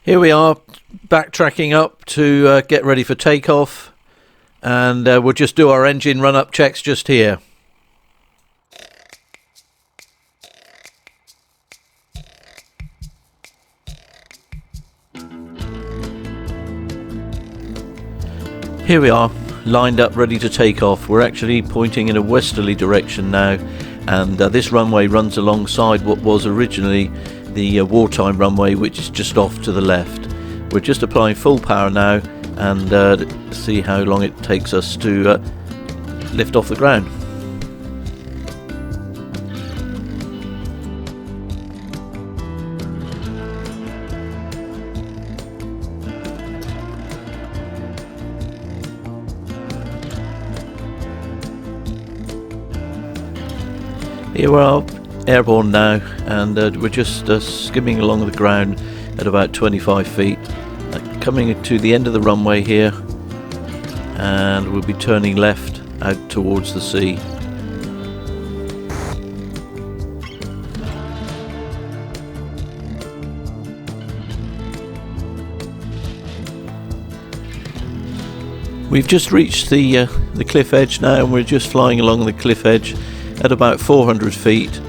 Here we are, backtracking up to get ready for takeoff, and we'll just do our engine run-up checks just here. Here we are, lined up ready to take off. We're actually pointing in a westerly direction now, and this runway runs alongside what was originally the wartime runway, which is just off to the left. We're just applying full power now and see how long it takes us to lift off the ground. Here we are, airborne now, and we're just skimming along the ground at about 25 feet, coming to the end of the runway here, and we'll be turning left out towards the sea. We've just reached the cliff edge now, and we're just flying along the cliff edge at about 400 feet,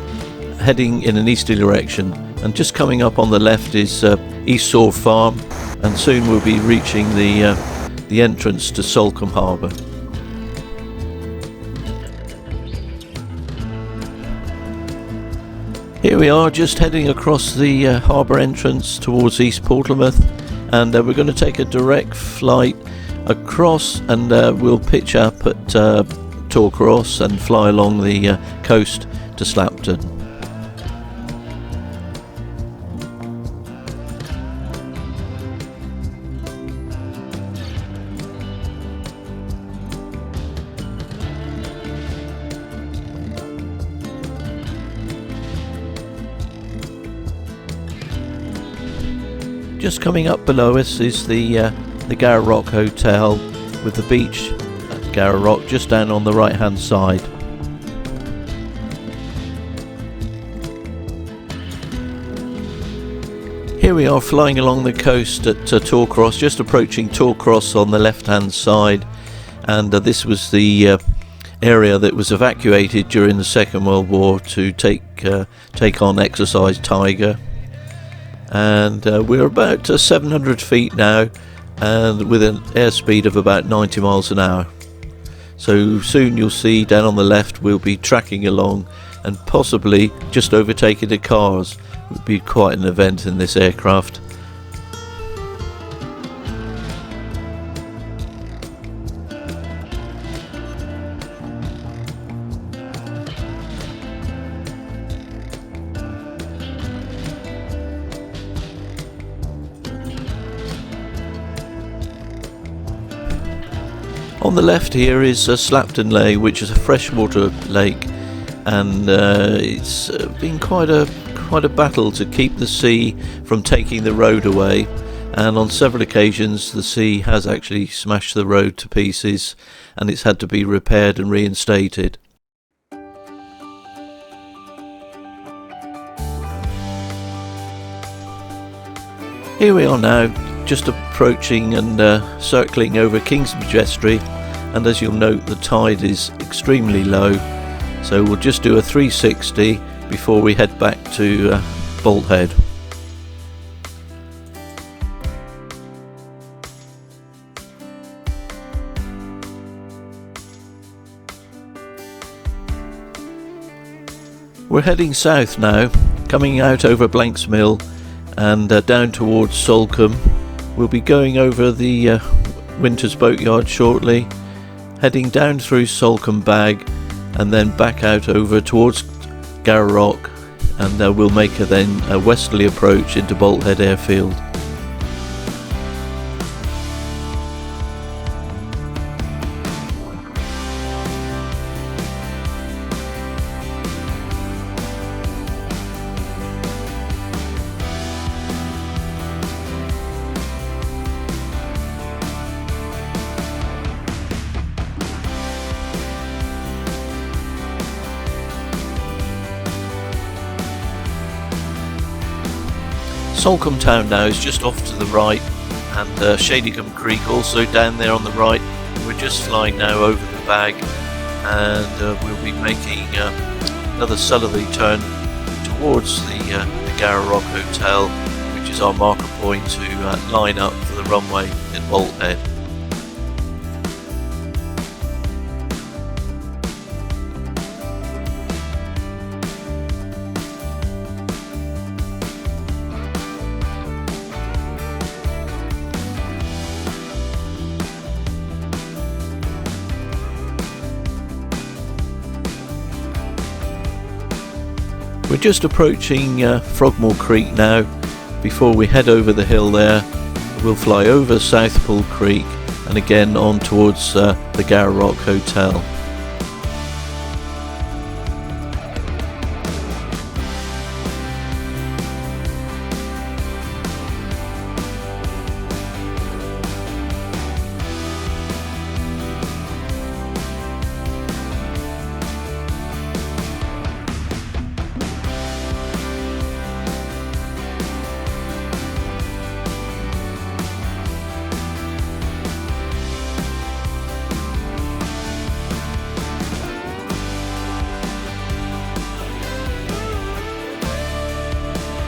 heading in an easterly direction, and just coming up on the left is East Soar Farm, and soon we'll be reaching the entrance to Salcombe Harbour. Here we are, just heading across the harbour entrance towards East Portsmouth, and we're going to take a direct flight across, and we'll pitch up at Torcross and fly along the coast to Slapton. Just coming up below us is the Garra Rock Hotel, with the beach at Garra Rock just down on the right hand side. Here we are flying along the coast at Torcross, just approaching Torcross on the left hand side, and this was the area that was evacuated during the Second World War to take on Exercise Tiger. And we're about 700 feet now, and with an airspeed of about 90 miles an hour. So soon you'll see down on the left we'll be tracking along and possibly just overtaking the cars. It would be quite an event in this aircraft. On the left here is Slapton Lake, which is a freshwater lake, and it's been quite a battle to keep the sea from taking the road away, and on several occasions the sea has actually smashed the road to pieces, and it's had to be repaired and reinstated. Here we are now, just approaching and circling over Kingsbridge Estuary, and as you'll note the tide is extremely low, so we'll just do a 360 before we head back to Bolt Head. We're heading south now, coming out over Blanks Mill and down towards Salcombe. We'll be going over the Winters Boatyard shortly, heading down through Salcombe Bag and then back out over towards Garra Rock, and we'll make a westerly approach into Bolt Head Airfield. Salcombe town now is just off to the right, and Shadicombe Creek also down there on the right. We're just flying now over the bag, and we'll be making another southerly turn towards the Garra Rock Hotel, which is our marker point to line up for the runway at Bolthead. We're just approaching Frogmore Creek now. Before we head over the hill there, we'll fly over Southpool Creek and again on towards the Garra Rock Hotel.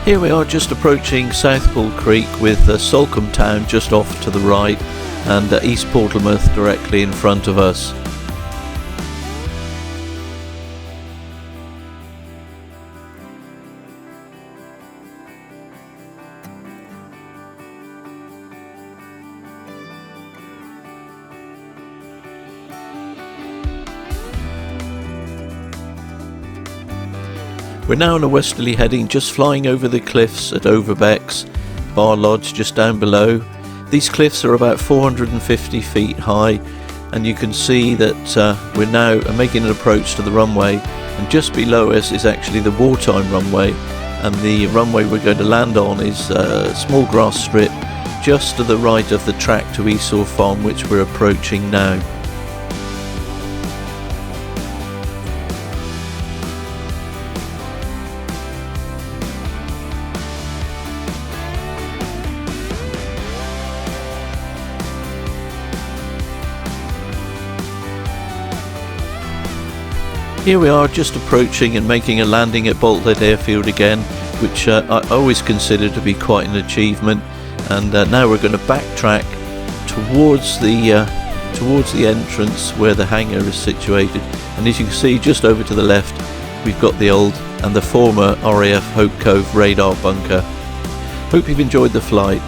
Here we are just approaching Southpool Creek with Salcombe town just off to the right and East Portsmouth directly in front of us. We're now on a westerly heading, just flying over the cliffs at Overbeck's Bar Lodge just down below. These cliffs are about 450 feet high, and you can see that we're now making an approach to the runway, and just below us is actually the wartime runway, and the runway we're going to land on is a small grass strip just to the right of the track to Esau Farm, which we're approaching now. Here we are just approaching and making a landing at Bolthead Airfield again, which I always consider to be quite an achievement, and now we're going to backtrack towards the entrance where the hangar is situated, and as you can see just over to the left we've got the old and the former RAF Hope Cove radar bunker. Hope you've enjoyed the flight.